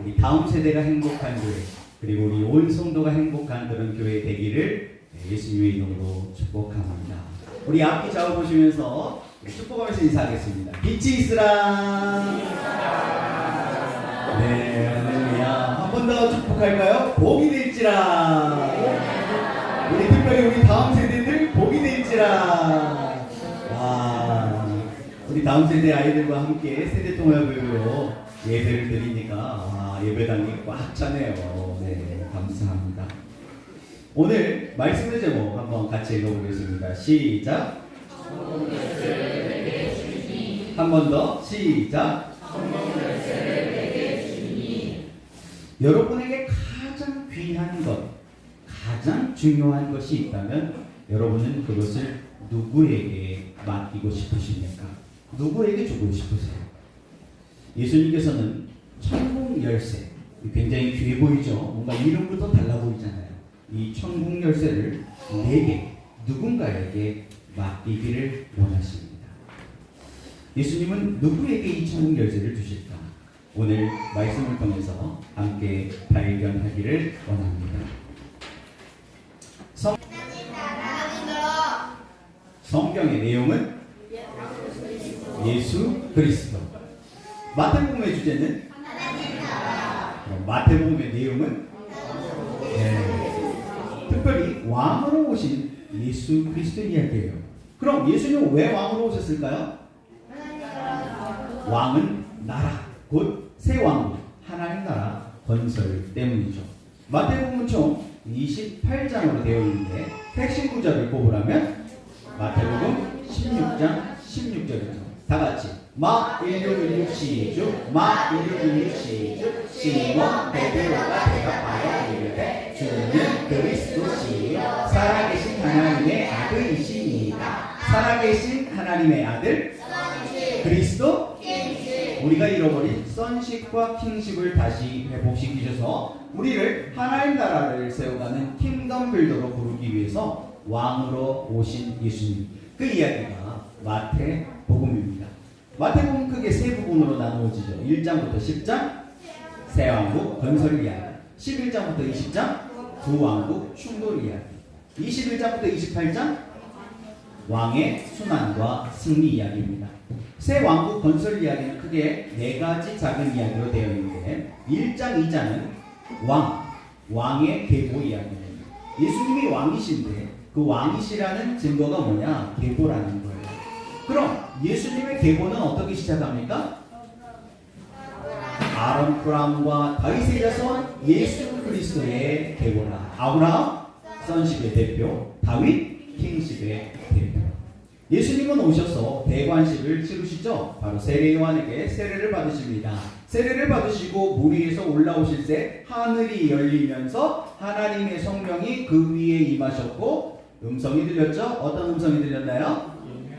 우리 다음 세대가 행복한 교회, 그리고 우리 온 성도가 행복한 그런 교회 되기를 예수님의 이름으로 축복합니다. 우리 앞뒤 좌우 보시면서 축복하면서 인사하겠습니다. 빛이 있으라. 네, 할렐루야. 한 번 더 축복할까요? 복이 될지라. 우리 특별히 우리 다음 세대들 복이 될지라. 와, 우리 다음 세대 아이들과 함께 세대통합으로 예배를 드리니까 예배당이 꽉 차네요. 네, 감사합니다. 오늘 말씀의 제목 한번 같이 읽어보겠습니다. 시작. 한 번 더 시작. 여러분에게 가장 귀한 것, 가장 중요한 것이 있다면 여러분은 그것을 누구에게 맡기고 싶으십니까? 누구에게 주고 싶으세요? 예수님께서는 천국 열쇠, 굉장히 귀해 보이죠? 뭔가 이름부터 달라 보이잖아요. 이 천국 열쇠를 내게, 누군가에게 맡기기를 원하십니다. 예수님은 누구에게 이 천국 열쇠를 주실까? 오늘 말씀을 통해서 함께 발견하기를 원합니다. 성경의 내용은 예수 그리스도. 마태복음의 주제는 그럼 마태복음의 내용은 특별히 왕으로 오신 예수 그리스도 이야기예요. 그럼 예수님은 왜 왕으로 오셨을까요? 왕은 나라, 곧 새 왕국, 하나님 나라 건설 때문이죠. 마태복음은 총 28장으로 되어 있는데 핵심 구절을 꼽으라면 마태복음 16장 16절이죠. 다 같이 마 1616 시주 마 1616 시주 시몬 베드로가 대답하여 이르되 주는 그리스도시요 살아계신 하나님의 아들이시니이다. 살아계신 하나님의 아들 그리스도 우리가 잃어버린 선식과 킹식을 다시 회복시키셔서 우리를 하나님 나라를 세워가는 킹덤 빌더로 부르기 위해서 왕으로 오신 예수님. 그 이야기가 마태복음입니다. 마태복음 크게 세 부분으로 나누어지죠. 1장부터 10장 새 왕국 건설 이야기, 11장부터 20장 두 왕국 충돌 이야기, 21장부터 28장 왕의 순환과 승리 이야기입니다. 새 왕국 건설 이야기는 크게 네 가지 작은 이야기로 되어 있는데 1장, 2장은 왕의 계보 이야기입니다. 예수님이 왕이신데 그 왕이시라는 증거가 뭐냐? 계보라는 거예요. 그럼 예수님의 계보는 어떻게 시작합니까? 아론프람과 다윗의 자손 예수 그리스도의 계보라. 아브라함 선식의 대표, 다윗 킹식의 대표. 예수님은 오셔서 대관식을 치르시죠. 바로 세례 요한에게 세례를 받으십니다. 세례를 받으시고 물 위에서 올라오실 때 하늘이 열리면서 하나님의 성령이 그 위에 임하셨고 음성이 들렸죠? 어떤 음성이 들렸나요?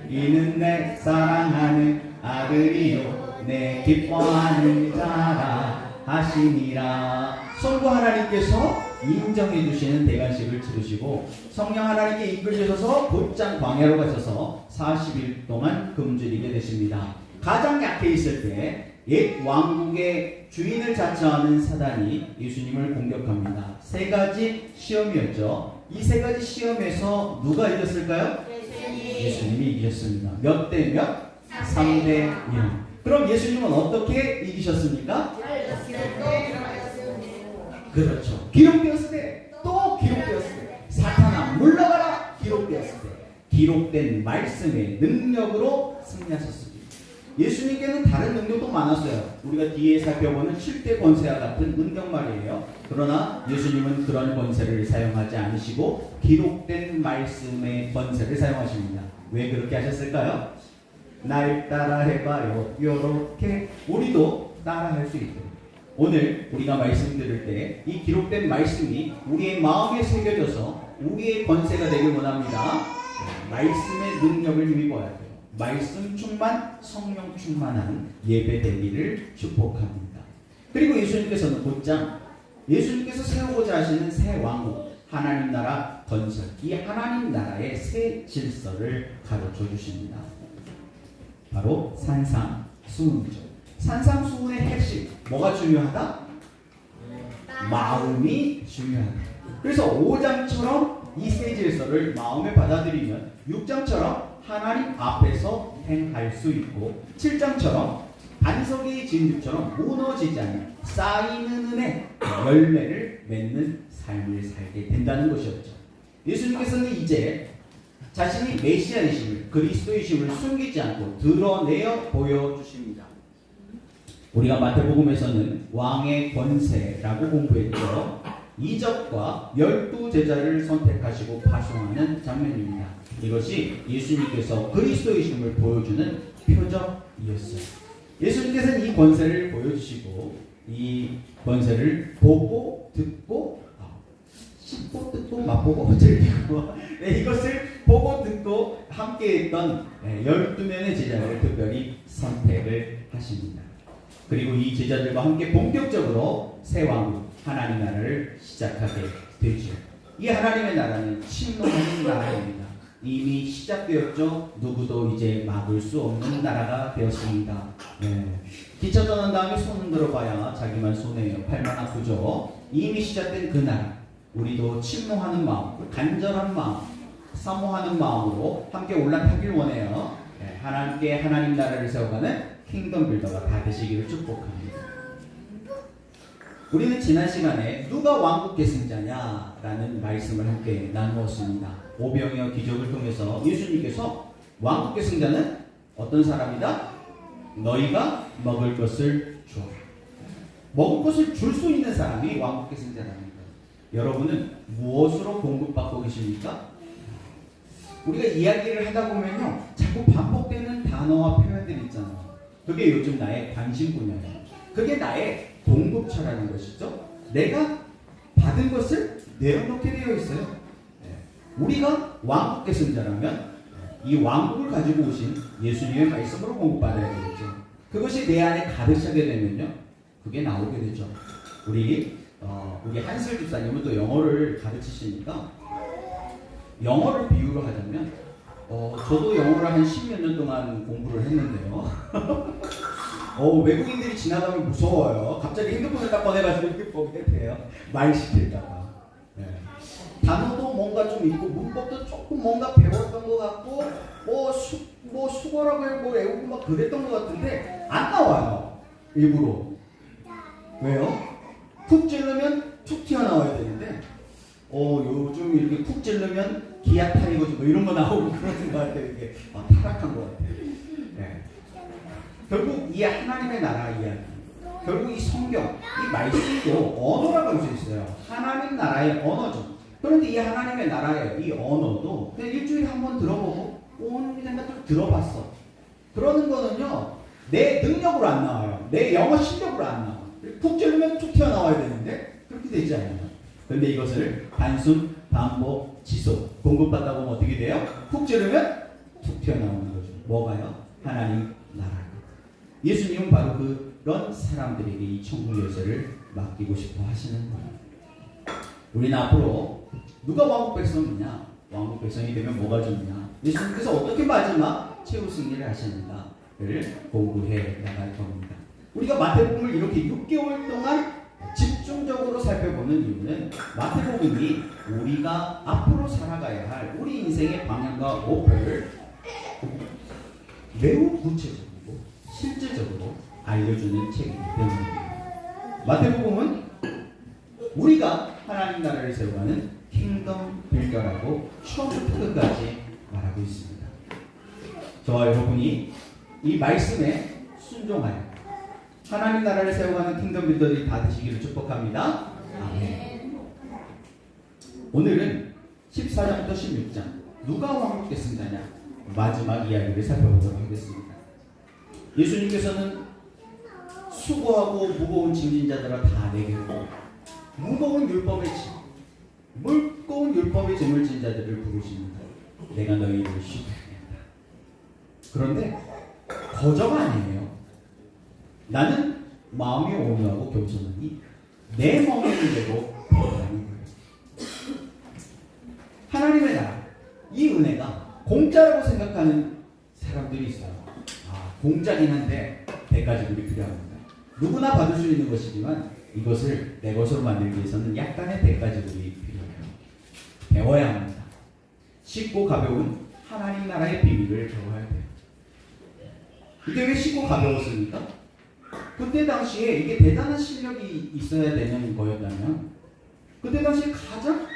이는 내 사랑하는 아들이요 내 기뻐하는 자라 하시니라. 성부 하나님께서 인정해 주시는 대관식을 치르시고 성령 하나님께 이끌리셔서 곧장 광야로 가셔서 40일 동안 굶주리게 되십니다. 가장 약해 있을 때 옛 왕국의 주인을 자처하는 사단이 예수님을 공격합니다. 세 가지 시험이었죠. 이 세 가지 시험에서 누가 이겼을까요? 예수님이 이기셨습니다. 몇 대 몇? 3대 0. 그럼 예수님은 어떻게 이기셨습니까? 그렇죠. 기록되었을 때, 또 기록되었을 때, 사탄아 물러가라 기록되었을 때, 기록된 말씀의 능력으로 승리하셨습니다. 예수님께는 다른 능력도 많았어요. 우리가 뒤에 살펴보는 7대 권세와 같은 능력 말이에요. 그러나 예수님은 그런 권세를 사용하지 않으시고 기록된 말씀의 권세를 사용하십니다. 왜 그렇게 하셨을까요? 날 따라 해봐요. 요렇게 우리도 따라 할 수 있도록. 오늘 우리가 말씀 들을 때 이 기록된 말씀이 우리의 마음에 새겨져서 우리의 권세가 되길 원합니다. 말씀의 능력을 힘입어야 돼요. 말씀 충만, 성령 충만한 예배 되기를 축복합니다. 그리고 예수님께서는 곧장 예수님께서 세우고자 하시는 새 왕국, 하나님 나라 건설, 이 하나님 나라의 새 질서를 가르쳐 주십니다. 바로 산상수훈이죠. 산상수훈의 핵심, 뭐가 중요하다? 마음이 중요하다. 그래서 5장처럼 이 세 질서를 마음에 받아들이면 6장처럼 하나님 앞에서 행할 수 있고 7장처럼 반석의 진주처럼 무너지지 않는 쌓이는 은혜 열매를 맺는 삶을 살게 된다는 것이었죠. 예수님께서는 이제 자신이 메시아이심을 그리스도이심을 숨기지 않고 드러내어 보여주십니다. 우리가 마태복음에서는 왕의 권세라고 공부했죠. 이적과 12제자를 선택하시고 파송하는 장면입니다. 이것이 예수님께서 그리스도이심을 보여주는 표적이었어요. 예수님께서는 이 권세를 보여주시고 이 권세를 보고 듣고 씹고 듣고 맛보고 어쩌고 이것을 보고 듣고 함께했던 12명의 제자들을 특별히 선택을 하십니다. 그리고 이 제자들과 함께 본격적으로 새 왕국 하나님 나라를 시작하게 되죠. 이 하나님의 나라는 침노하는 나라입니다. 이미 시작되었죠. 누구도 이제 막을 수 없는 나라가 되었습니다. 기차 떠난 다음에 손 흔들어 봐야 자기만 손해요. 팔만 아프죠. 이미 시작된 그 나라, 우리도 침노하는 마음, 간절한 마음, 사모하는 마음으로 함께 올라타길 원해요. 하나님께 하나님 나라를 세워가는 킹덤 빌더가 다 되시기를 축복합니다. 우리는 지난 시간에 누가 왕국 계승자냐라는 말씀을 함께 나누었습니다. 오병이어 기적을 통해서 예수님께서 왕국 계승자는 어떤 사람이다? 너희가 먹을 것을 줘. 먹을 것을 줄 수 있는 사람이 왕국 계승자랍니다. 여러분은 무엇으로 공급받고 계십니까? 우리가 이야기를 하다 보면요, 자꾸 반복되는 단어와 표현들이 있잖아요. 그게 요즘 나의 관심 분야예요. 그게 나의 공급처라는 것이죠. 내가 받은 것을 내어놓게 되어 있어요. 우리가 왕국 계승자라면 이 왕국을 가지고 오신 예수님의 말씀으로 공급받아야 되겠죠. 그것이 내 안에 가득 차게 되면요, 그게 나오게 되죠. 우리 한슬 집사님은 또 영어를 가르치시니까 영어를 비유로 하자면 저도 영어를 한 10몇 년 동안 공부를 했는데요. 외국인들이 지나가면 무서워요. 갑자기 핸드폰을 딱 꺼내가지고 이렇게 보게 돼요. 말 시킬까봐. 단어도 뭔가 좀 있고 문법도 조금 뭔가 배웠던 것 같고 수거라고 외우고 막 그랬던 것 같은데 안 나와요. 일부러. 왜요? 푹 찌르면 툭 튀어나와야 되는데 요즘 이렇게 푹 찌르면 기아 타이거즈 뭐 이런 거 나오고 그러는 것 같아요. 이게 타락한 것 같아요. 결국 이 하나님의 나라 이야기, 결국 이 성경, 이 말씀도 언어라고 할 수 있어요. 하나님 나라의 언어죠. 그런데 이 하나님의 나라의 이 언어도 그냥 일주일에 한 번 들어보고 오늘 생각도 들어봤어. 그러는 거는요, 내 능력으로 안 나와요. 내 영어 실력으로 안 나와. 푹 찌르면 툭 튀어나와야 되는데 그렇게 되지 않아요. 그런데 이것을 단순, 반복, 지속, 공급받다 보면 어떻게 돼요? 푹 찌르면 툭 튀어나오는 거죠. 뭐가요? 하나님 나라. 예수님은 바로 그런 사람들에게 이 천국 열쇠를 맡기고 싶어 하시는 거예요. 우리는 앞으로 누가 왕국 백성이냐, 왕국 백성이 되면 뭐가 좋냐, 예수님께서 어떻게 마지막 최후 승리를 하시는가를 공부해 나갈 겁니다. 우리가 마태복음을 이렇게 6개월 동안 집중적으로 살펴보는 이유는 마태복음이 우리가 앞으로 살아가야 할 우리 인생의 방향과 목표를 매우 구체적으로 실질적으로 알려주는 책이기 때문입니다. 마태복음은 우리가 하나님 나라를 세워가는 킹덤 빌더라고 처음부터 끝까지 말하고 있습니다. 저와 여러분이 이 말씀에 순종하여 하나님 나라를 세워가는 킹덤 빌더들이 다 되시기를 축복합니다. 아멘. 오늘은 14장부터 16장 누가 왕국 계승자냐 마지막 이야기를 살펴보도록 하겠습니다. 예수님께서는 수고하고 무거운 짐진 자들아 다 내게 오고 무거운 율법의 짐을 진 자들을 부르십니다. 내가 너희를 쉬게 하겠다. 그런데 거저가 아니에요. 나는 마음이 온유하고 겸손하니 내 멍에는 대고 배반이 되고. 하나님의 나라, 이 은혜가 공짜라고 생각하는 사람들이 있어요. 공짜긴 한데 대가지불이 필요합니다. 누구나 받을 수 있는 것이지만 이것을 내 것으로 만들기 위해서는 약간의 대가지들이 필요해요. 배워야 합니다. 쉽고 가벼운 하나님 나라의 비밀을 배워야 돼요. 이게 왜 쉽고 가벼웠습니까? 그때 당시에 이게 대단한 실력이 있어야 되는 거였다면 그때 당시에 가장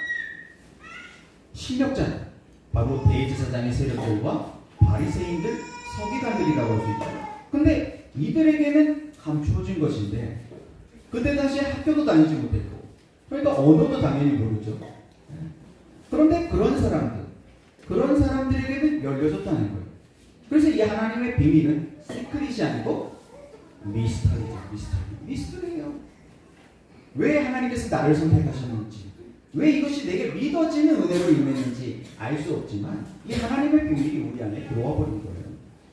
실력자 바로 대제사장의 세력들과 바리새인들, 서기관들이라고 할 수 있죠. 근데 이들에게는 감추어진 것인데 그때 당시에 학교도 다니지 못했고 그러니까 언어도 당연히 모르죠. 그런데 그런 사람들에게는 열려졌다는 거예요. 그래서 이 하나님의 비밀은 시크릿이 아니고 미스터리예요. 왜 하나님께서 나를 선택하셨는지, 왜 이것이 내게 믿어지는 은혜로 임했는지 알 수 없지만 이 하나님의 비밀이 우리 안에 들어와 버린 거예요.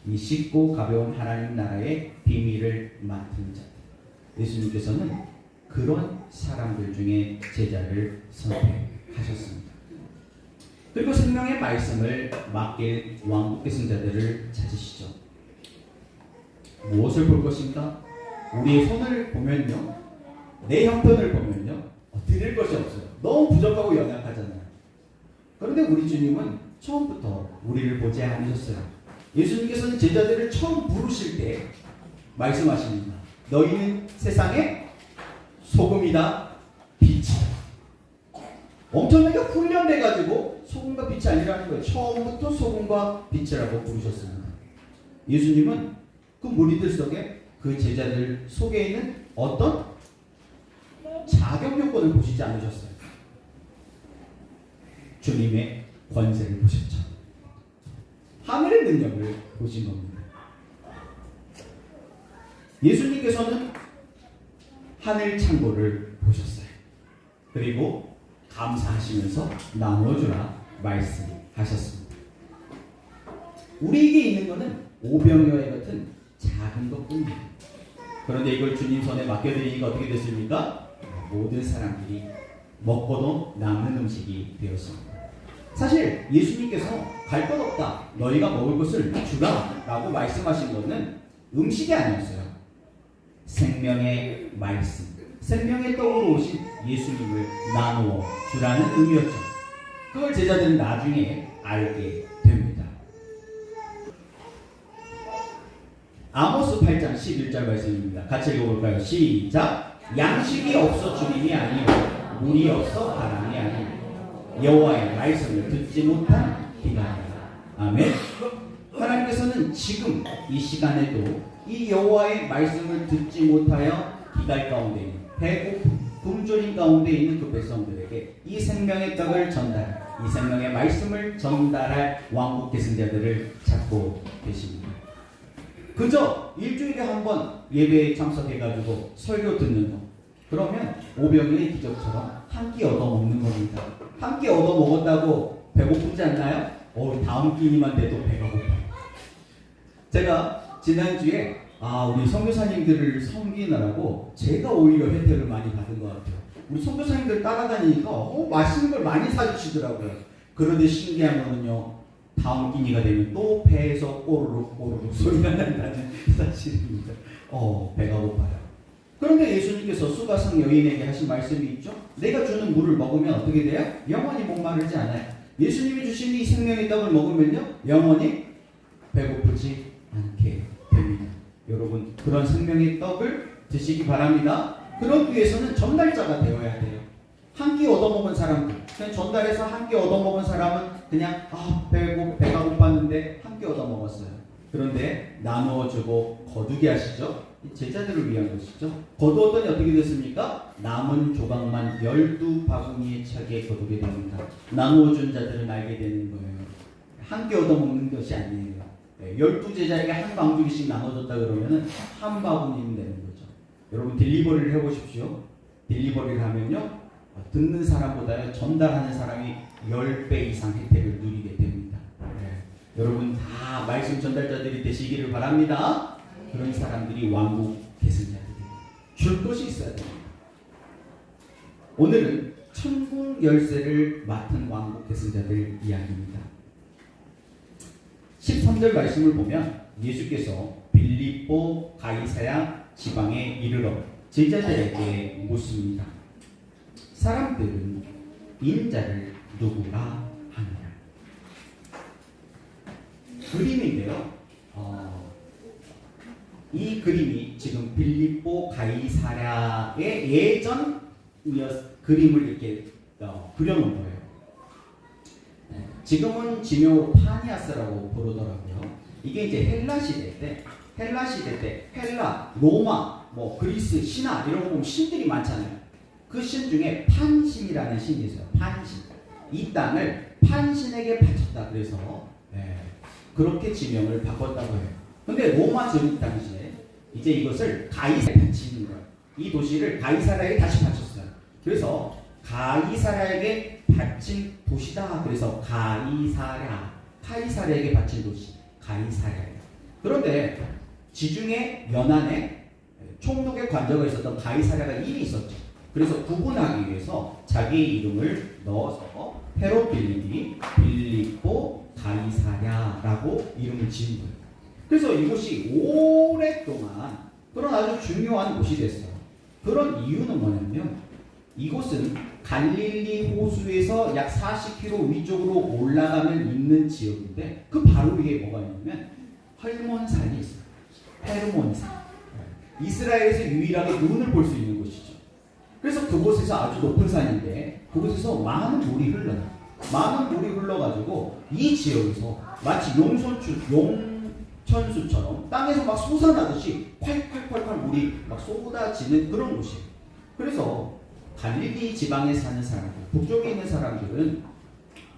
이 쉽고 가벼운 하나님 나라의 비밀을 맡은 자들. 예수님께서는 그런 사람들 중에 제자를 선택하셨습니다. 그리고 생명의 말씀을 맡길 왕국의 승자들을 찾으시죠. 무엇을 볼 것인가? 우리의 손을 보면요, 내 형편을 보면요, 드릴 것이 없어요. 너무 부족하고 연약하잖아요. 그런데 우리 주님은 처음부터 우리를 보지 않으셨어요. 예수님께서는 제자들을 처음 부르실 때 말씀하십니다. 너희는 세상의 소금이다, 빛이다. 엄청나게 훈련돼가지고 소금과 빛이 아니라는 거예요. 처음부터 소금과 빛이라고 부르셨습니다. 예수님은 그 무리들 속에 그 제자들 속에 있는 어떤 자격 요건을 보시지 않으셨어요. 주님의 권세를 보셨죠. 하늘의 능력을 보신 겁니다. 예수님께서는 하늘 창고를 보셨어요. 그리고 감사하시면서 나눠주라 말씀하셨습니다. 우리에게 있는 것은 오병이어의 같은 작은 것뿐이에요. 그런데 이걸 주님 손에 맡겨드리니까 어떻게 됐습니까? 모든 사람들이 먹고도 남는 음식이 되었습니다. 사실 예수님께서 갈 것 없다, 너희가 먹을 것을 주라 라고 말씀하신 것은 음식이 아니었어요. 생명의 말씀, 생명의 떡으로 오신 예수님을 나누어 주라는 의미였죠. 그걸 제자들은 나중에 알게 됩니다. 아모스 8장 11절 말씀입니다. 같이 읽어볼까요? 시작! 양식이 없어 주님이 아니요 물이 없어 바람이 아니요 여호와의 말씀을 듣지 못한 기다리라. 아멘. 하나님께서는 지금 이 시간에도 이 여호와의 말씀을 듣지 못하여 기갈 가운데 있는 배고픔, 굶주림 가운데 있는 그 백성들에게 이 생명의 떡을 전달, 이 생명의 말씀을 전달할 왕국 계승자들을 찾고 계십니다. 그저 일주일에 한 번 예배에 참석해가지고 설교 듣는 거, 그러면 오병이의 기적처럼 한 끼 얻어 먹는 겁니다. 한 끼 얻어 먹었다고 배고프지 않나요? 다음 끼니만 돼도 배가 고파요. 제가 지난주에 우리 선교사님들을 섬기느라고 제가 오히려 혜택을 많이 받은 것 같아요. 우리 선교사님들 따라다니니까 맛있는 걸 많이 사주시더라고요. 그런데 신기한 거는요, 다음 끼니가 되면 또 배에서 꼬르륵 꼬르륵 소리가 난다는 사실입니다. 배가 고파요. 그런데 예수님께서 수가성 여인에게 하신 말씀이 있죠. 내가 주는 물을 먹으면 어떻게 돼요? 영원히 목마르지 않아요. 예수님이 주신 이 생명의 떡을 먹으면요, 영원히 배고프지 않게 됩니다. 여러분, 그런 생명의 떡을 드시기 바랍니다. 그러기 위해서는 전달자가 되어야 돼요. 한 끼 얻어먹은 사람들, 그냥 전달해서 한 끼 얻어먹은 사람은 그냥 배가 고팠는데 한 끼 얻어먹었어요. 그런데 나누어주고 거두게 하시죠. 제자들을 위한 것이죠. 거두었더니 어떻게 됐습니까? 남은 조각만 12바구니에 차게 거두게 됩니다. 나누어준 자들은 알게 되는 거예요. 한 끼 얻어먹는 것이 아니에요. 12제자에게 한 방주기씩 나눠줬다 그러면 한 바구니면 되는 거죠. 여러분, 딜리버리를 해보십시오. 딜리버리를 하면요, 듣는 사람보다 전달하는 사람이 10배 이상 혜택을 누리게 됩니다. 여러분 다 말씀 전달자들이 되시기를 바랍니다. 그런 사람들이 왕국 계승자들이 줄 것이 있어야 됩니다. 오늘은 천국 열쇠를 맡은 왕국 계승자들 이야기입니다. 13절 말씀을 보면 예수께서 빌립보 가이사야 지방에 이르러 제자들에게 묻습니다. 사람들은 인자를 누구라 하느냐? 그림인데요. 이 그림이 지금 빌립보 가이사랴의 예전 그림을 이렇게 그려놓은 거예요. 지금은 지명으로 파니아스라고 부르더라고요. 이게 이제 헬라 시대 때 헬라, 로마, 뭐 그리스 신화 이런 거 보면 신들이 많잖아요. 그 신 중에 판신이라는 신이 있어요. 판신. 이 땅을 판신에게 바쳤다. 그래서 그렇게 지명을 바꿨다고 해요. 근데 로마 제국 당시에 이제 이것을 가이사라에 바치는 거예요. 이 도시를 가이사라에게 다시 바쳤어요. 그래서 가이사라에게 바친 도시다. 그래서 카이사라에게 바친 도시 가이사라예요. 그런데 지중해 연안에 총독의 관저가 있었던 가이사랴가 이미 있었죠. 그래서 구분하기 위해서 자기의 이름을 넣어서 헤롯 빌립보 가이사랴라고 이름을 지은 거예요. 그래서 이곳이 오랫동안 그런 아주 중요한 곳이 됐어요. 그런 이유는 뭐냐면 이곳은 갈릴리 호수에서 약 40km 위쪽으로 올라가면 있는 지역인데 그 바로 위에 뭐가 있냐면 헐몬산이 있어요. 헤르몬산. 이스라엘에서 유일하게 눈을 볼 수 있는 곳이죠. 그래서 그곳에서 아주 높은 산인데 그곳에서 많은 물이 흘러요. 많은 물이 흘러가지고 이 지역에서 마치 용천수처럼 땅에서 막 솟아나듯이 콸콸콸콸 물이 막 쏟아지는 그런 곳이에요. 그래서 갈릴리 지방에 사는 사람들, 북쪽에 있는 사람들은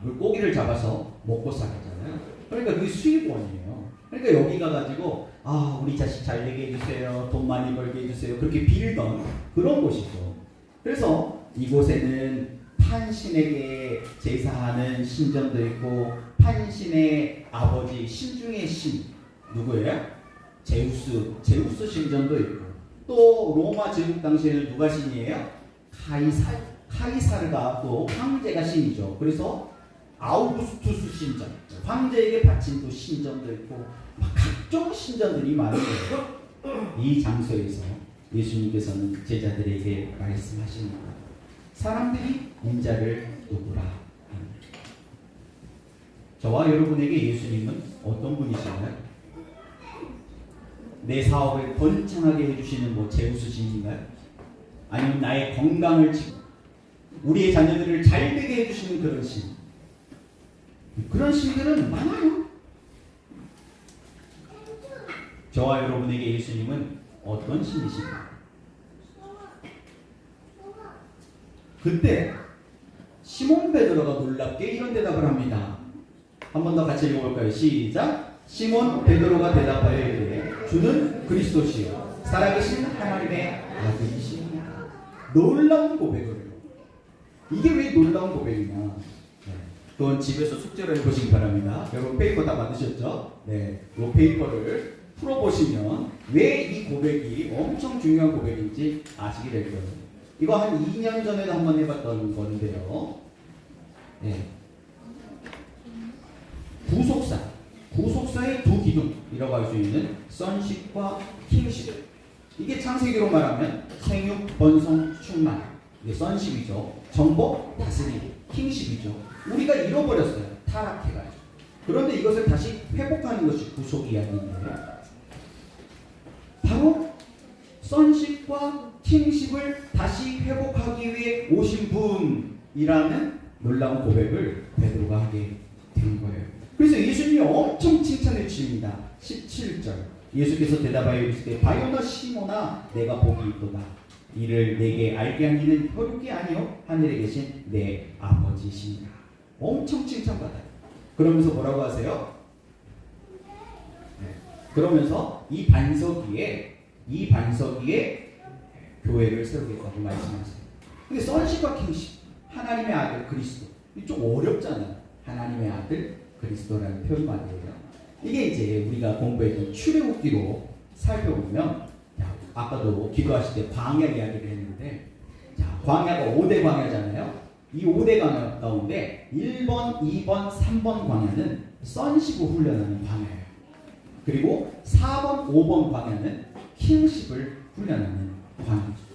물고기를 잡아서 먹고 살았잖아요. 그러니까 그게 수입원이에요. 그러니까 여기 가가지고 우리 자식 잘 되게 해주세요. 돈 많이 벌게 해주세요. 그렇게 빌던 그런 곳이죠. 그래서 이곳에는 판신에게 제사하는 신전도 있고 판신의 아버지 신중의 신 누구예요? 제우스 신전도 있고 또 로마 제국 당시에는 누가 신이에요? 카이사르가 또 황제가 신이죠. 그래서 아우구스투스 신전 황제에게 바친 또 신전도 있고 막 각종 신전들이 많은 거예요. 이 장소에서 예수님께서는 제자들에게 말씀하십니다. 사람들이 인자를 누구라? 저와 여러분에게 예수님은 어떤 분이신가요? 내 사업을 번창하게 해주시는 뭐 제우스 신인가요? 아니면 나의 건강을 지키고 우리의 자녀들을 잘 되게 해주시는 그런 신? 그런 신들은 많아요. 저와 여러분에게 예수님은 어떤 신이신가요? 그때 시몬 베드로가 놀랍게 이런 대답을 합니다. 한 번 더 같이 읽어볼까요? 시작. 시몬 베드로가 대답하여 이르되 주는 그리스도시요 살아계신 하나님의 아들이시니라. 놀라운 고백을 해요. 이게 왜 놀라운 고백이냐? 그건 집에서 숙제로 해보시기 바랍니다. 여러분 페이퍼 다 받으셨죠? 네, 이 페이퍼를 풀어보시면 왜 이 고백이 엄청 중요한 고백인지 아시게 될 거예요. 이거 한 2년 전에도 한번 해봤던 건데요. 네. 구속사의 두 기둥이라고 할 수 있는 sonship과 kingship. 이게 창세기로 말하면 생육, 번성, 충만. 이게 sonship이죠. 정복, 다스림, kingship이죠. 우리가 잃어버렸어요. 타락해가지고. 그런데 이것을 다시 회복하는 것이 구속 이야기인데 바로 sonship과 kingship을 다시 회복하기 위해 오신 분이라는 놀라운 고백을 베드로가 하게 된 거예요. 그래서 예수님이 엄청 칭찬해 주십니다. 17절 예수께서 대답하여 이르시되 바요나 시모나 내가 복이 있도다. 이를 내게 알게 한 이는 혈육이 아니요 하늘에 계신 내 아버지시니라. 엄청 칭찬받아요. 그러면서 뭐라고 하세요? 그러면서 이 반석 위에 교회를 세우겠다고 말씀하세요. 근데 sonship과 kingship, 하나님의 아들 그리스도, 이게 좀 어렵잖아요. 하나님의 아들 그리스도라는 표현 말이에요. 이게 이제 우리가 공부했던 출애굽기로 살펴보면, 아까도 기도하실 때 광야 이야기를 했는데, 광야가 5대 광야잖아요. 이 5대 광야 가운데 1번, 2번, 3번 광야는 sonship을 훈련하는 광야예요. 그리고 4번, 5번 광야는 kingship을 훈련하는 광야죠.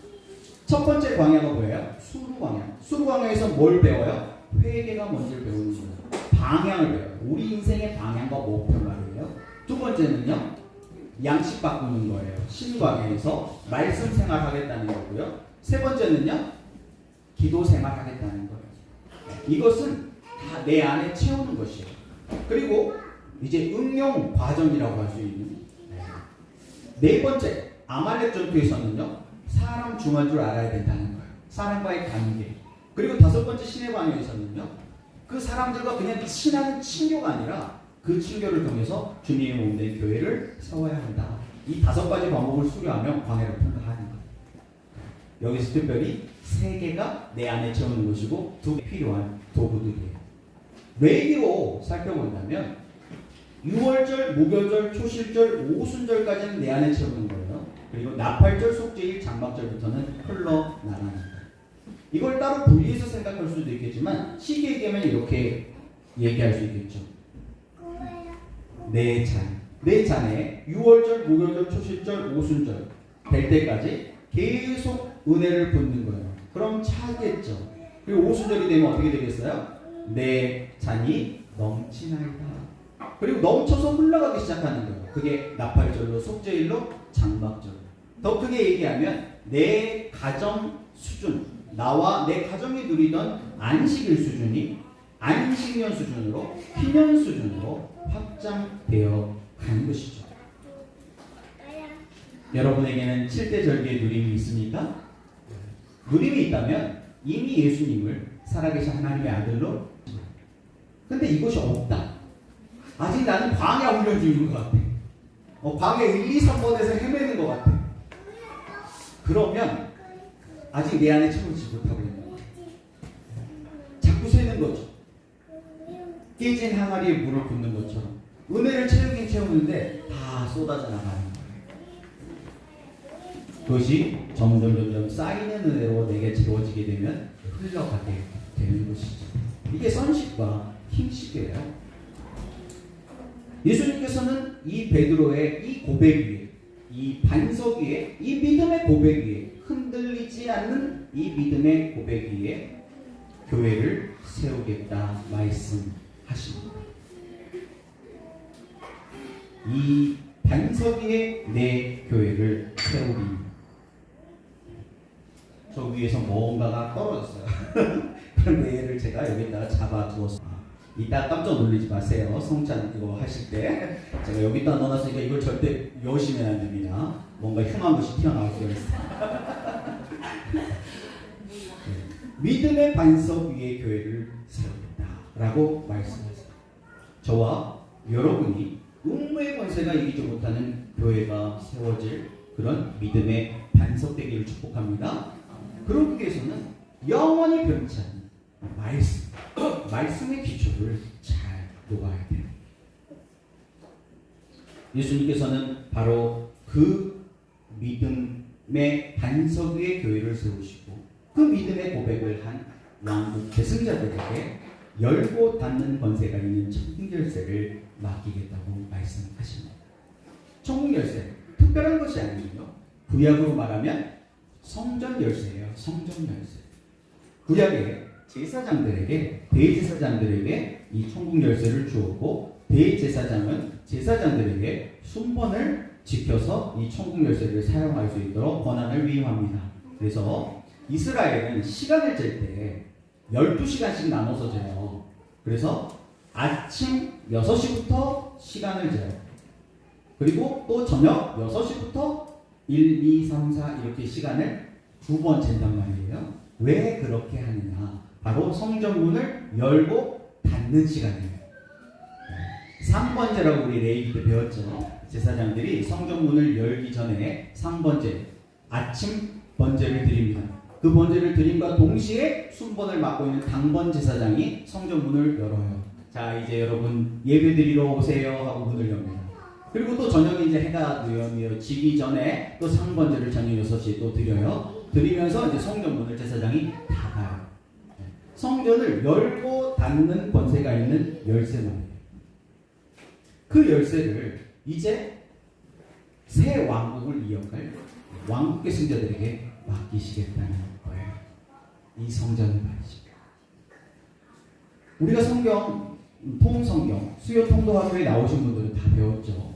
첫 번째 광야가 뭐예요? 수루 광야. 수루 광야에서 뭘 배워요? 회개가 뭔지를 배우는 거예요. 방향을 배워요. 우리 인생의 방향과 목표를 말이에요. 두 번째는요, 양식 바꾸는 거예요. 신광야에서 말씀 생활 하겠다는 거고요. 세 번째는요, 기도 생활 하겠다는 거예요. 이것은 다 내 안에 채우는 것이에요. 그리고 이제 응용 과정이라고 할 수 있는 네 번째, 아말렉 전투에서는요, 사람 중한 줄 알아야 된다는 거예요. 사람과의 관계. 그리고 다섯 번째, 신의 광야에서는요, 그 사람들과 그냥 친한 친교가 아니라 그 친교를 통해서 주님의 몸된 교회를 세워야 한다. 이 다섯 가지 방법을 수료하면 광야를 통과하는 거예요. 여기서 특별히 세 개가 내 안에 채우는 것이고 두 개 필요한 도구들이에요. 레위기로 살펴본다면 6월절, 무교절, 초실절, 오순절까지는 내 안에 채우는 거예요. 그리고 나팔절, 속죄일, 장막절부터는 흘러나갑니다. 이걸 따로 분리해서 생각할 수도 있겠지만 쉽게 얘기하면 이렇게 얘기할 수 있겠죠. 내 잔에 6월절, 무교절, 초실절, 오순절 될 때까지 계속 은혜를 붓는 거예요. 그럼 차겠죠. 그리고 오순절이 되면 어떻게 되겠어요? 내 잔이 넘치나이다. 그리고 넘쳐서 흘러가기 시작하는 거예요. 그게 나팔절로, 속죄일로, 장막절로. 더 크게 얘기하면 내 가정 수준, 나와 내 가정이 누리던 안식일 수준이 안식년 수준으로, 희년 수준으로 확장되어 가는 것이죠. 여러분에게는 7대 절기의 누림이 있습니까? 누림이 있다면 이미 예수님을 살아계신 하나님의 아들로, 근데 이것이 없다. 아직 나는 광야 훈련 중인 것 같아. 광야 1, 2, 3번에서 헤매는 것 같아. 그러면 아직 내 안에 채우지 못하고 있는 거야. 자꾸 새는 거죠. 깨진 항아리에 물을 붓는 것처럼 은혜를 채우긴 채우는데 다 쏟아져 나가는 거예요. 그것이 점점 쌓이는 은혜로 내게 채워지게 되면 흘러가게 되는 것이죠. 이게 선식과 킹식이에요. 예수님께서는 이 베드로의 이 고백 위에, 이 반석 위에, 이 믿음의 고백 위에, 흔들리지 않는 이 믿음의 고백 위에 교회를 세우겠다 말씀하십니다. 이 반석 위에 내 교회를 세우리. 저 위에서 뭔가가 떨어졌어요. 그런 얘를 제가 여기다가 잡아두었습니다. 이따 깜짝 놀라지 마세요. 성찬 이거 하실 때 제가 여기다 넣어놨으니까 이걸 절대 여시면 안 됩니다. 뭔가 흉한 것이 튀어나올 수가 있어요. 믿음의 반석 위에 교회를 세우겠다라고 말씀하세요. 저와 여러분이 음모의 권세가 이기지 못하는 교회가 세워질 그런 믿음의 반석 되기를 축복합니다. 그러기 위해서는 영원히 변치 않는 말씀의 기초를 잘 놓아야 돼요. 예수님께서는 바로 그 믿음의 반석 위에 교회를 세우시고 그 믿음의 고백을 한 왕국 계승자들에게 열고 닫는 권세가 있는 천국 열쇠를 맡기겠다고 말씀하십니다. 천국 열쇠, 특별한 것이 아니고요. 구약으로 말하면 성전 열쇠예요. 성전 열쇠. 구약에 제사장들에게, 대제사장들에게 이 천국 열쇠를 주었고, 대제사장은 제사장들에게 순번을 지켜서 이 천국 열쇠를 사용할 수 있도록 권한을 위임합니다. 그래서 이스라엘은 시간을 잴 때 12시간씩 나눠서 재요. 그래서 아침 6시부터 시간을 재요. 그리고 또 저녁 6시부터 1, 2, 3, 4 이렇게 시간을 두 번 잰단 말이에요. 왜 그렇게 하느냐? 바로 성전문을 열고 닫는 시간이에요. 3번제라고 우리 레위기 때 배웠죠. 제사장들이 성전문을 열기 전에 3번제 아침 번제를 드립니다. 그 번제를 드림과 동시에 순번을 맡고 있는 당번 제사장이 성전문을 열어요. 자, 이제 여러분 예배 드리러 오세요 하고 문을 엽니다. 그리고 또 저녁에 이제 해가 지기 전에 또 상번제를 저녁 6시에 또 드려요. 드리면서 이제 성전문을 제사장이 닫아요. 성전을 열고 닫는 권세가 있는 열쇠문이에요. 그 열쇠를 이제 새 왕국을 이어갈 왕국의 승자들에게 맡기시겠다는 거예요. 이 성전을 말이죠. 우리가 성경, 통성경, 수요 통도학교에 나오신 분들은 다 배웠죠.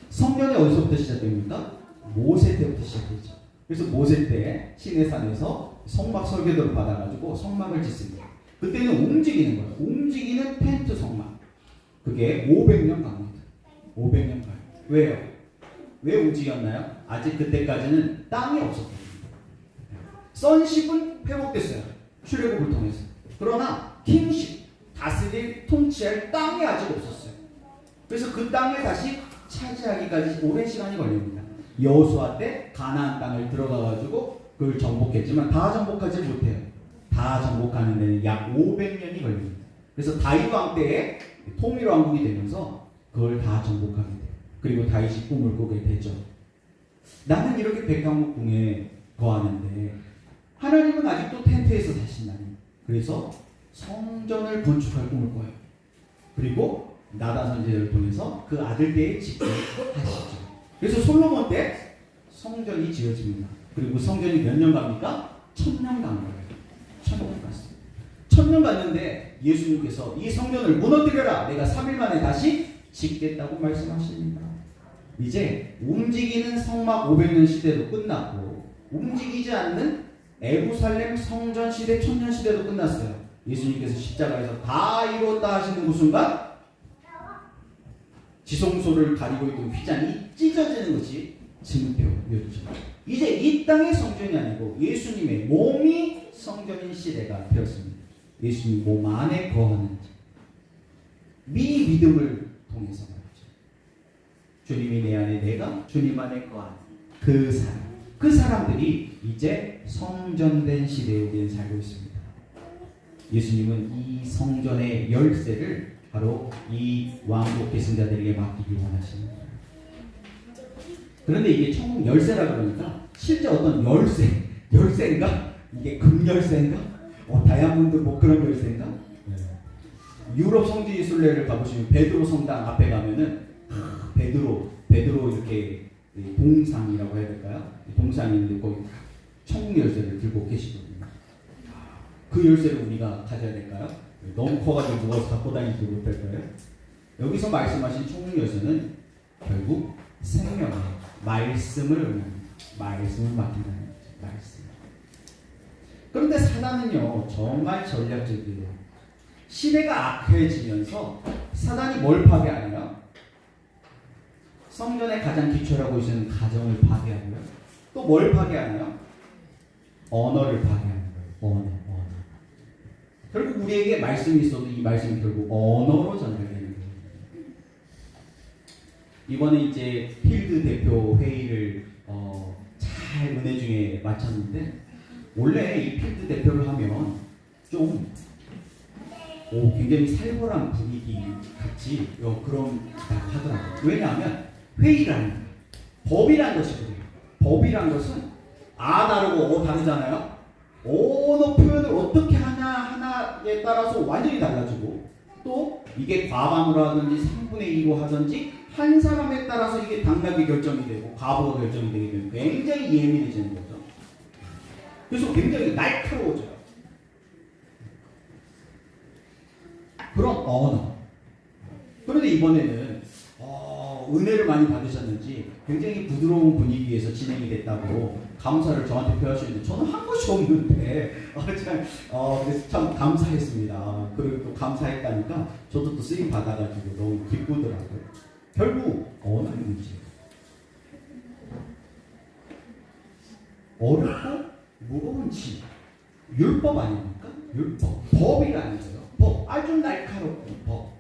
성전이 어디서부터 시작됩니까? 모세 때부터 시작되죠. 그래서 모세 때 시내산에서 성막 설계도를 받아가지고 성막을 짓습니다. 그때는 움직이는 거예요. 움직이는 텐트 성막. 그게 500년 갑니다. 500년 가요. 왜요? 왜 움직였나요? 아직 그때까지는 땅이 없었거든요. 선식은 회복됐어요. 출애굽을 통해서. 그러나 킹식, 다스릴, 통치할 땅이 아직 없었어요. 그래서 그 땅을 다시 차지하기까지 오랜 시간이 걸립니다. 여호수아 때 가나안 땅을 들어가가지고 그걸 정복했지만 다 정복하지 못해요. 다 정복하는 데는 약 500년이 걸립니다. 그래서 다윗 왕 때에 통일 왕국이 되면서 그걸 다 정복하게 돼요. 그리고 다윗이 꿈을 꾸게 되죠. 나는 이렇게 백향목궁에 거하는데 하나님은 아직도 텐트에서 사신다니. 그래서 성전을 건축할 꿈을 꿔요. 그리고 나단 선지자를 통해서 그 아들 때에 짓게 하시죠. 그래서 솔로몬 때 성전이 지어집니다. 그리고 성전이 몇 년 갑니까? 1000년 간 거예요. 1000년 갔습니다. 1000년 갔는데 예수님께서 이 성전을 무너뜨려라. 내가 3일 만에 다시 짓겠다고 말씀하십니다. 이제 움직이는 성막 500년 시대도 끝났고 움직이지 않는 에루살렘 성전 시대 1000년 시대도 끝났어요. 예수님께서 십자가에서 다 이루었다 하시는 그 순간 지성소를 가리고 있던 휘장이 찢어지는 것이 증표였죠. 이제 이 땅의 성전이 아니고 예수님의 몸이 성전인 시대가 되었습니다. 예수님 몸 안에 거하는 믿음을 통해서 말이죠. 주님이 내 안에, 내가 주님 안에 거하는 그 사람, 그 사람들이 이제 성전된 시대에 우리는 살고 있습니다. 예수님은 이 성전의 열쇠를 바로 이 왕국 계승자들에게 맡기기 원하십니다. 그런데 이게 천국 열쇠라 그러니까 실제 어떤 열쇠인가? 이게 금열쇠인가? 다이아몬드 뭐 그런 열쇠인가? 유럽 성지 순례를 가보시면 베드로 성당 앞에 가면은 베드로 이렇게 동상이라고 해야 될까요? 동상이 있는데 거기 천국 열쇠를 들고 계시거든요. 그 열쇠를 우리가 가져야 될까요? 너무 커가지고 누가 갖고 다니지 못할 거예요. 여기서 말씀하신 천국 열쇠는 결국 생명의 말씀을 의미합니다. 말씀을 맡긴다는 거죠. 말씀. 그런데 사단은요 정말 전략적이에요. 시대가 악해지면서 사단이 뭘 파괴하나요? 성전의 가장 기초라고 있는 가정을 파괴하고요. 또 뭘 파괴하나요? 언어를 파괴하는 거예요. 언어. 결국 우리에게 말씀이 있어도 이 말씀이 결국 언어로 전달되는 거예요. 이번에 이제 필드 대표 회의를 잘 은혜 중에 마쳤는데 원래 이 필드 대표를 하면 좀 굉장히 살벌한 분위기 같이 그런 하더라고요. 왜냐하면 회의라는 거예요. 법이라는 것이 그래요. 법이라는 것은 다르고 다르잖아요. 언어 표현을 어떻게 하냐에 따라서 완전히 달라지고 또 이게 과반으로 하든지 3분의 2로 하든지 한 사람에 따라서 이게 당락이 결정이 되고 과부가 결정이 되게 되면 굉장히 예민해지는 거죠. 그래서 굉장히 날카로워져요. 그런 언어. 그런데 이번에는 은혜를 많이 받으셨는지 굉장히 부드러운 분위기에서 진행이 됐다고 감사를 저한테 표하시는데 저는 한 것이 없는데 그래서 참 감사했습니다. 그리고 또 감사했다니까 저도 또 쓰임 받아가지고 너무 기쁘더라고요. 결국 언어의 문제예요. 어렵고 무거운 지 율법 아닙니까? 율법. 법이라는 거예요. 법. 아주 날카롭고 법.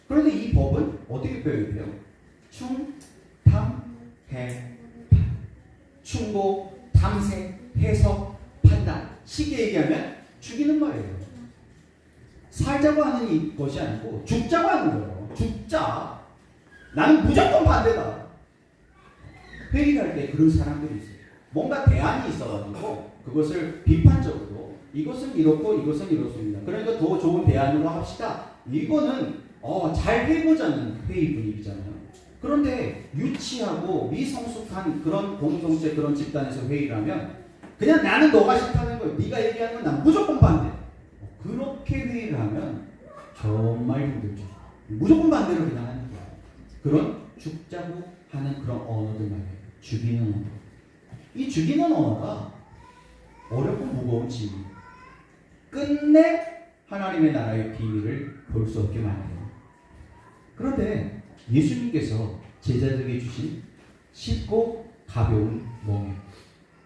그런데 이 법은 어떻게 표현이 돼요? 충, 탐, 해, 판. 충고, 탐색, 해석, 판단. 쉽게 얘기하면 죽이는 말이에요. 살자고 하는 것이 아니고 죽자고 하는 거예요. 죽자. 나는 무조건 반대다. 회의를 할 때 그런 사람들이 있어요. 뭔가 대안이 있어가지고 그것을 비판적으로 이것은 이렇고 이것은 이렇습니다. 그러니까 더 좋은 대안으로 합시다. 이거는 잘 해보자는 회의 분위기잖아요. 그런데 유치하고 미성숙한 그런 공동체, 그런 집단에서 회의를 하면 그냥 나는 너가 싫다는 거예요. 네가 얘기하는 건 난 무조건 반대. 그렇게 회의를 하면 정말 힘들죠. 무조건 반대로 그냥 하는 거예요. 그런 죽자고 하는 그런 언어들 말이에요. 죽이는 언어. 이 죽이는 언어가 어렵고 무거운 짐이에요. 끝내 하나님의 나라의 비밀을 볼 수 없게 만들어요. 그런데 예수님께서 제자들에게 주신 쉽고 가벼운 멍에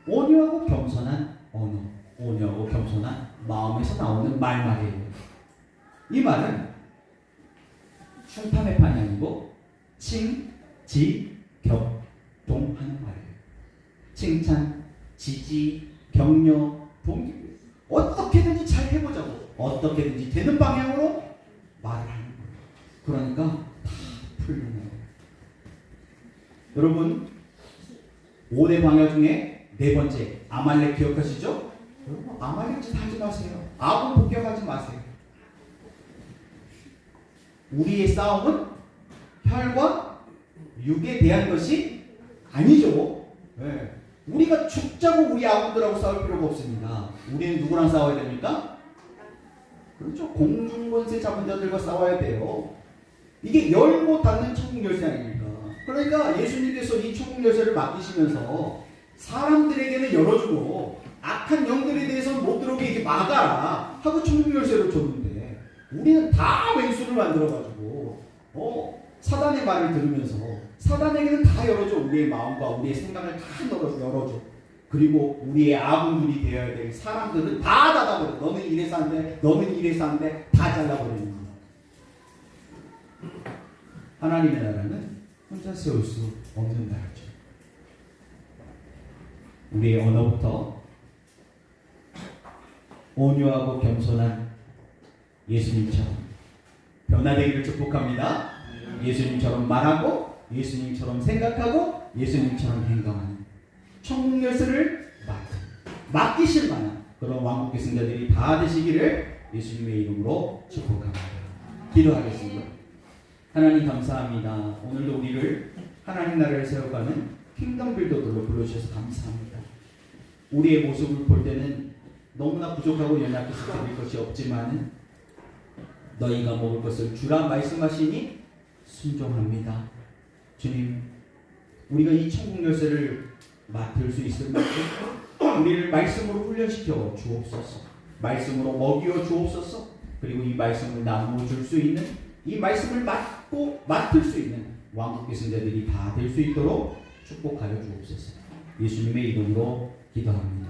온유하고 겸손한 언어, 온유하고 겸손한 마음에서 나오는 말이에요. 이 말은 흉탐의 판이 아니고 칭, 지, 격, 동하는 말이에요. 칭찬, 지지, 격려, 동기, 어떻게든지 잘 해보자고, 어떻게든지 되는 방향으로 말을 하는 거예요. 그러니까 다 풀리는 거예요. 여러분 5대 광야 중에 네 번째 아말렉 기억하시죠? 여러분 아말렉 짓 하지 마세요. 아군 복격하지 마세요. 우리의 싸움은 혈과 육에 대한 것이 아니죠. 네. 우리가 죽자고 우리 아군들하고 싸울 필요가 없습니다. 우리는 누구랑 싸워야 됩니까? 그렇죠. 공중권세 잡은 자들과 싸워야 돼요. 이게 열고 닫는 천국 열쇠 아닙니까? 그러니까 예수님께서 이 천국 열쇠를 맡기시면서 사람들에게는 열어주고 악한 영들에 대해서는 못 들어오게 이렇게 막아라 하고 천국 열쇠를 줬는데 우리는 다 맹수를 만들어가지고 사단의 말을 들으면서 사단에게는 다 열어줘. 우리의 마음과 우리의 생각을 다 열어줘. 그리고 우리의 아군들이 되어야 될 사람들은 다 닫아버려. 너는 이래서 안 돼, 너는 이래서 안 돼, 다 잘라버리는 거야. 하나님의 나라는 혼자 세울 수 없는 나라죠. 우리의 언어부터 온유하고 겸손한 예수님처럼 변화되기를 축복합니다. 예수님처럼 말하고 예수님처럼 생각하고 예수님처럼 행동하는 천국 열쇠를 맡기실 만한 그런 왕국의 승자들이 다 되시기를 예수님의 이름으로 축복합니다. 기도하겠습니다. 하나님 감사합니다. 오늘도 우리를 하나님 나라를 세워가는 킹덤 빌더들로 불러주셔서 감사합니다. 우리의 모습을 볼 때는 너무나 부족하고 연약해서 드릴 것이 없지만 너희가 먹을 것을 주라 말씀하시니 순종합니다. 주님, 우리가 이 천국 열쇠를 맡을 수 있을 만큼 우리를 말씀으로 훈련시켜 주옵소서. 말씀으로 먹여 주옵소서. 그리고 이 말씀을 나누어 줄 수 있는, 이 말씀을 맡을 수 있는 왕국의 승자들이 다 될 수 있도록 축복하여 주옵소서. 예수님의 이름으로 기도합니다.